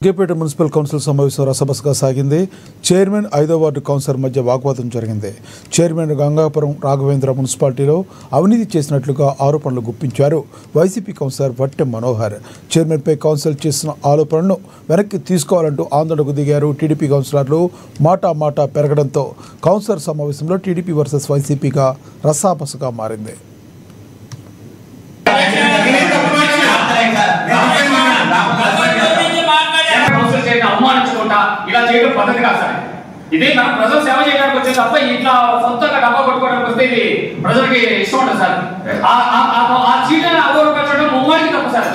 కేపేట municipal council సమావేశం రసబసగా సాగింది. Chairman 5వ వార్డు కౌన్సిలర్ మధ్య వాగ్వాదం జరిగింది. చైర్మన్ గంగాపురం రాఘవేంద్ర మున్సిపాలిటీలో అవినీతి చేసినట్లుగా ఆరోపణలు గుప్పించారు వైసీపీ కౌన్సిలర్ వట్టె మనోహర్. చైర్మన్పై కౌన్సిల్ చేసిన ఆరోపణలను వెనక్కి తీసుకోవాలంటూ ఆందోళనకు దిగారు టీడీపీ కౌన్సిలర్లు. మాట పెరగడంతో కౌన్సిలర్ సమావేశంలో టీడీపీ వర్సెస్ వైసీపీగా రసాబసగా మారింది. అవమానించుకుంటా ఇలా చేయడం పద్ధతి కాదు సార్. ఇది మనం ప్రజలు సేవ చేయడానికి వచ్చే తప్ప ఇట్లా సొంతంగా డబ్బా కొట్టుకోవడానికి వస్తే ఇది ప్రజలకి ఇష్టం ఉంటుంది సార్. ఆ చీటని అగౌరవపరచడం ముమ్మాటికి తప్ప సార్.